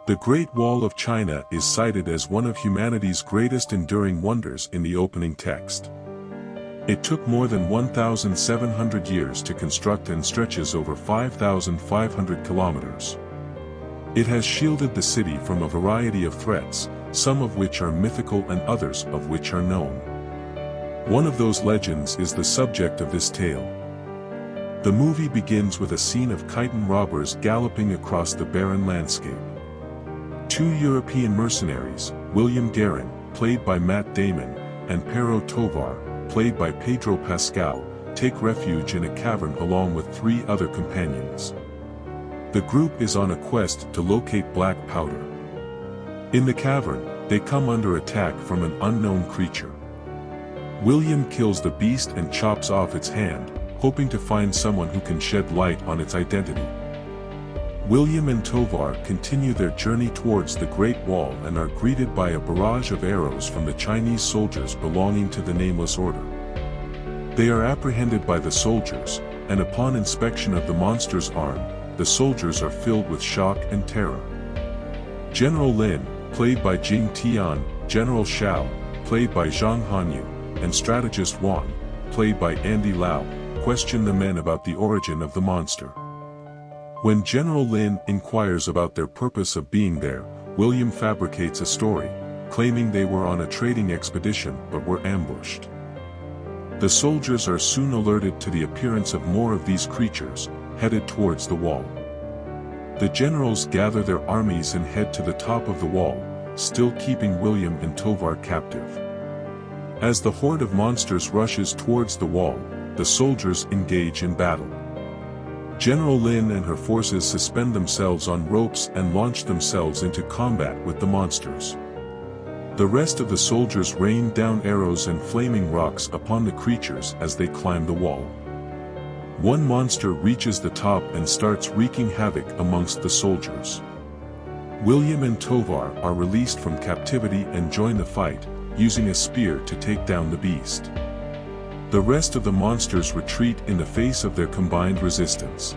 The Great Wall of China is cited as one of humanity's greatest enduring wonders in the opening text. It took more than 1,700 years to construct and stretches over 5,500 kilometers. It has shielded the city from a variety of threats, some of which are mythical and others of which are known. One of those legends is the subject of this tale. The movie begins with a scene of Khitan robbers galloping across the barren landscape. Two European mercenaries, William Guerin, played by Matt Damon, and Pero Tovar, played by Pedro Pascal, take refuge in a cavern along with three other companions. The group is on a quest to locate black powder. In the cavern, they come under attack from an unknown creature. William kills the beast and chops off its hand, hoping to find someone who can shed light on its identity. William and Tovar continue their journey towards the Great Wall and are greeted by a barrage of arrows from the Chinese soldiers belonging to the Nameless Order. They are apprehended by the soldiers, and upon inspection of the monster's arm, the soldiers are filled with shock and terror. General Lin, played by Jing Tian, General Xiao, played by Zhang Hanyu, and strategist Wang, played by Andy Lau, question the men about the origin of the monster. When General Lin inquires about their purpose of being there, William fabricates a story, claiming they were on a trading expedition but were ambushed. The soldiers are soon alerted to the appearance of more of these creatures, headed towards the wall. The generals gather their armies and head to the top of the wall, still keeping William and Tovar captive. As the horde of monsters rushes towards the wall, the soldiers engage in battle. General Lin and her forces suspend themselves on ropes and launch themselves into combat with the monsters. The rest of the soldiers rain down arrows and flaming rocks upon the creatures as they climb the wall. One monster reaches the top and starts wreaking havoc amongst the soldiers. William and Tovar are released from captivity and join the fight, using a spear to take down the beast. The rest of the monsters retreat in the face of their combined resistance.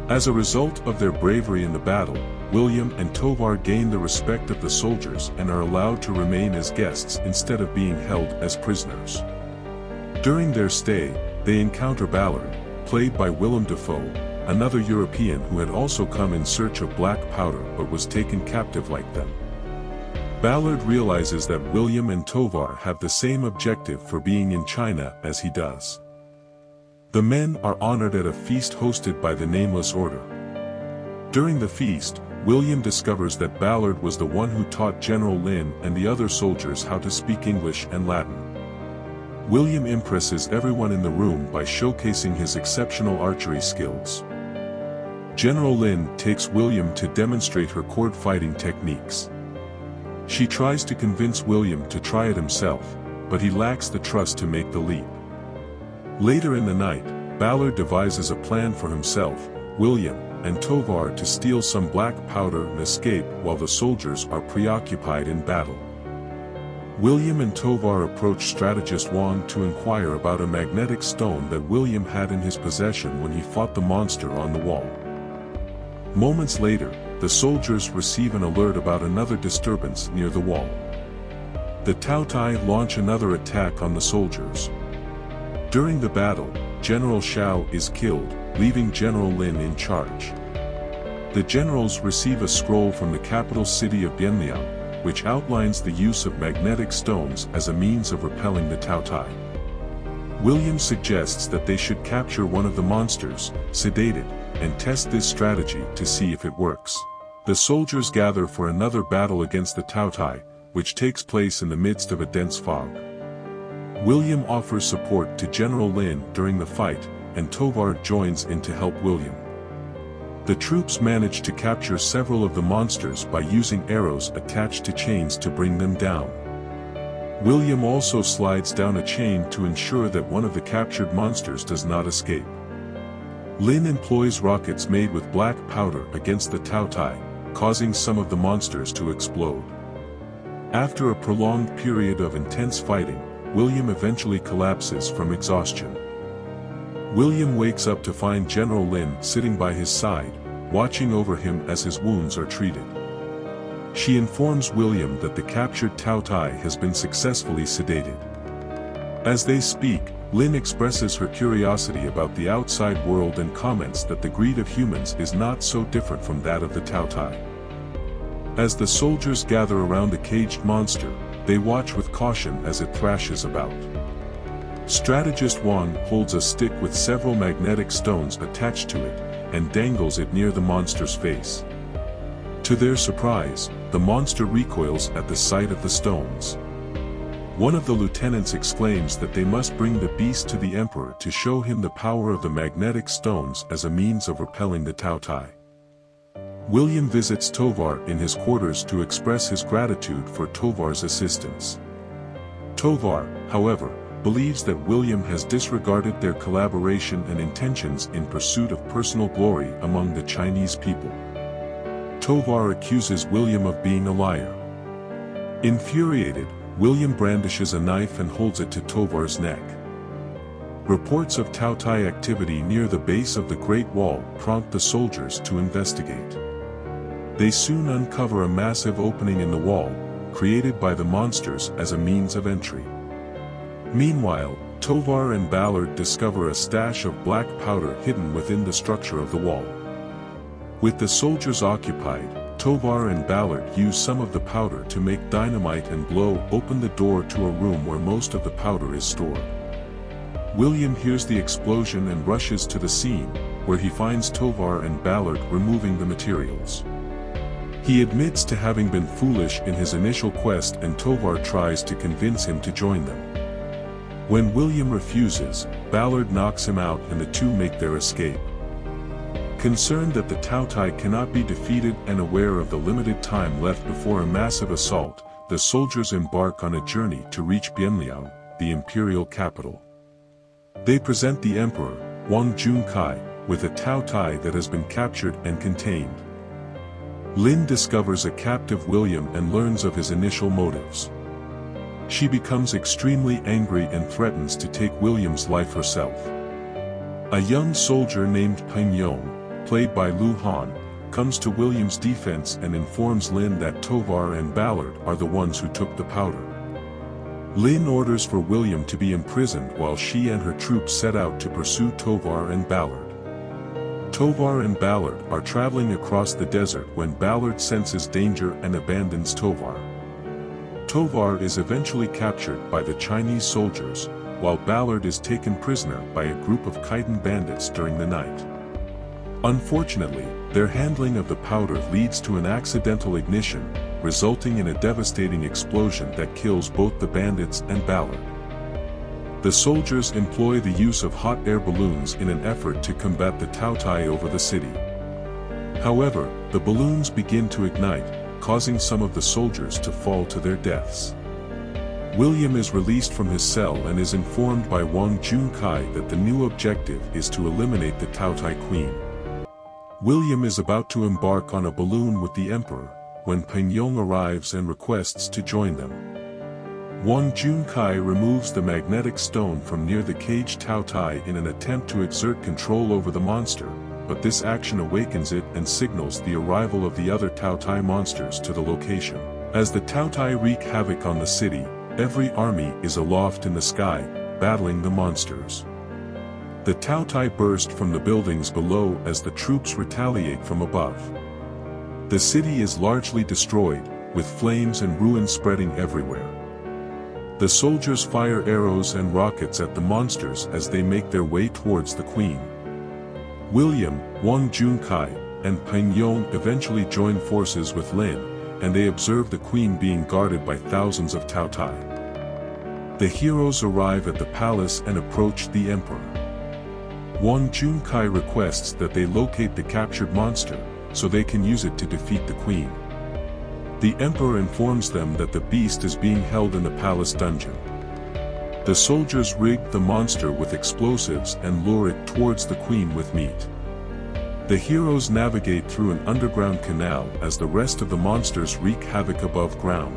As a result of their bravery in the battle, William and Tovar gain the respect of the soldiers and are allowed to remain as guests instead of being held as prisoners. During their stay, they encounter Ballard, played by Willem Dafoe, another European who had also come in search of black powder but was taken captive like them. Ballard realizes that William and Tovar have the same objective for being in China as he does. The men are honored at a feast hosted by the Nameless Order. During the feast, William discovers that Ballard was the one who taught General Lin and the other soldiers how to speak English and Latin. William impresses everyone in the room by showcasing his exceptional archery skills. General Lin takes William to demonstrate her cord fighting techniques. She tries to convince William to try it himself, but he lacks the trust to make the leap. Later in the night, Ballard devises a plan for himself, William, and Tovar to steal some black powder and escape while the soldiers are preoccupied in battle. William and Tovar approach strategist Wang to inquire about a magnetic stone that William had in his possession when he fought the monster on the wall. Moments later, the soldiers receive an alert about another disturbance near the wall. The Tao-Tai launch another attack on the soldiers. During the battle, General Xiao is killed, leaving General Lin in charge. The generals receive a scroll from the capital city of Bianliang, which outlines the use of magnetic stones as a means of repelling the Tao-Tai. William suggests that they should capture one of the monsters, sedated, and test this strategy to see if it works. The soldiers gather for another battle against the Tao-Tai, which takes place in the midst of a dense fog. William offers support to General Lin during the fight, and Tovar joins in to help William. The troops manage to capture several of the monsters by using arrows attached to chains to bring them down. William also slides down a chain to ensure that one of the captured monsters does not escape. Lin employs rockets made with black powder against the Tao-Tai, causing some of the monsters to explode. After a prolonged period of intense fighting, William eventually collapses from exhaustion. William wakes up to find General Lin sitting by his side, watching over him as his wounds are treated. She informs William that the captured Tao Tai has been successfully sedated. As they speak, Lin expresses her curiosity about the outside world and comments that the greed of humans is not so different from that of the Tao Tai. As the soldiers gather around the caged monster, they watch with caution as it thrashes about. Strategist Wang holds a stick with several magnetic stones attached to it, and dangles it near the monster's face. To their surprise, the monster recoils at the sight of the stones. One of the lieutenants exclaims that they must bring the beast to the emperor to show him the power of the magnetic stones as a means of repelling the Tao Tai. William visits Tovar in his quarters to express his gratitude for Tovar's assistance. Tovar, however, believes that William has disregarded their collaboration and intentions in pursuit of personal glory among the Chinese people. Tovar accuses William of being a liar. Infuriated, William brandishes a knife and holds it to Tovar's neck. Reports of Tao Tai activity near the base of the Great Wall prompt the soldiers to investigate. They soon uncover a massive opening in the wall, created by the monsters as a means of entry. Meanwhile, Tovar and Ballard discover a stash of black powder hidden within the structure of the wall. With the soldiers occupied, Tovar and Ballard use some of the powder to make dynamite and blow open the door to a room where most of the powder is stored. William hears the explosion and rushes to the scene, where he finds Tovar and Ballard removing the materials. He admits to having been foolish in his initial quest, and Tovar tries to convince him to join them. When William refuses, Ballard knocks him out and the two make their escape. Concerned that the Tao Tai cannot be defeated and aware of the limited time left before a massive assault, the soldiers embark on a journey to reach Bianliao, the imperial capital. They present the emperor, Wang Junkai, with a Tao Tai that has been captured and contained. Lin discovers a captive William and learns of his initial motives. She becomes extremely angry and threatens to take William's life herself. A young soldier named Peng Yong, played by Lu Han, comes to William's defense and informs Lin that Tovar and Ballard are the ones who took the powder. Lin orders for William to be imprisoned while she and her troops set out to pursue Tovar and Ballard. Tovar and Ballard are traveling across the desert when Ballard senses danger and abandons Tovar. Tovar is eventually captured by the Chinese soldiers, while Ballard is taken prisoner by a group of Khitan bandits during the night. Unfortunately, their handling of the powder leads to an accidental ignition, resulting in a devastating explosion that kills both the bandits and Ballard. The soldiers employ the use of hot air balloons in an effort to combat the Tao Tai over the city. However, the balloons begin to ignite, causing some of the soldiers to fall to their deaths. William is released from his cell and is informed by Wang Junkai that the new objective is to eliminate the Tao Tai Queen. William is about to embark on a balloon with the emperor, when Peng Yong arrives and requests to join them. Wang Junkai removes the magnetic stone from near the caged Tao Tai in an attempt to exert control over the monster, but this action awakens it and signals the arrival of the other Tao Tai monsters to the location. As the Tao Tai wreak havoc on the city, every army is aloft in the sky, battling the monsters. The Tao Tai burst from the buildings below as the troops retaliate from above. The city is largely destroyed, with flames and ruins spreading everywhere. The soldiers fire arrows and rockets at the monsters as they make their way towards the queen. William, Wang Junkai, and Peng Yong eventually join forces with Lin, and they observe the queen being guarded by thousands of Tao Tai. The heroes arrive at the palace and approach the emperor. Wang Junkai requests that they locate the captured monster, so they can use it to defeat the queen. The emperor informs them that the beast is being held in the palace dungeon. The soldiers rig the monster with explosives and lure it towards the queen with meat. The heroes navigate through an underground canal as the rest of the monsters wreak havoc above ground.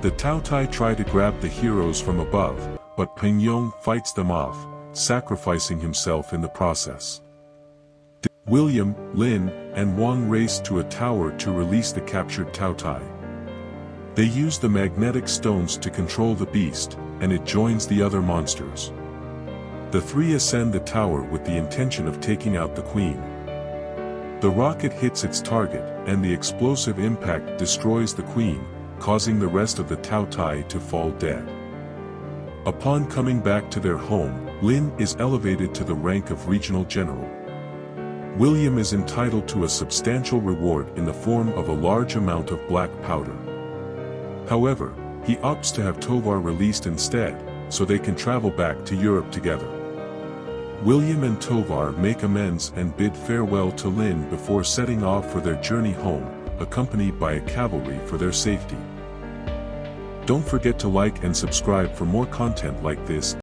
The Tao Tai try to grab the heroes from above, but Peng Yong fights them off, sacrificing himself in the process. William, Lin, and Wang race to a tower to release the captured Tao Tai. They use the magnetic stones to control the beast, and it joins the other monsters. The three ascend the tower with the intention of taking out the queen. The rocket hits its target, and the explosive impact destroys the queen, causing the rest of the Tao Tai to fall dead. Upon coming back to their home, Lin is elevated to the rank of regional general. William is entitled to a substantial reward in the form of a large amount of black powder. However, he opts to have Tovar released instead, so they can travel back to Europe together. William and Tovar make amends and bid farewell to Lin before setting off for their journey home, accompanied by a cavalry for their safety. Don't forget to like and subscribe for more content like this.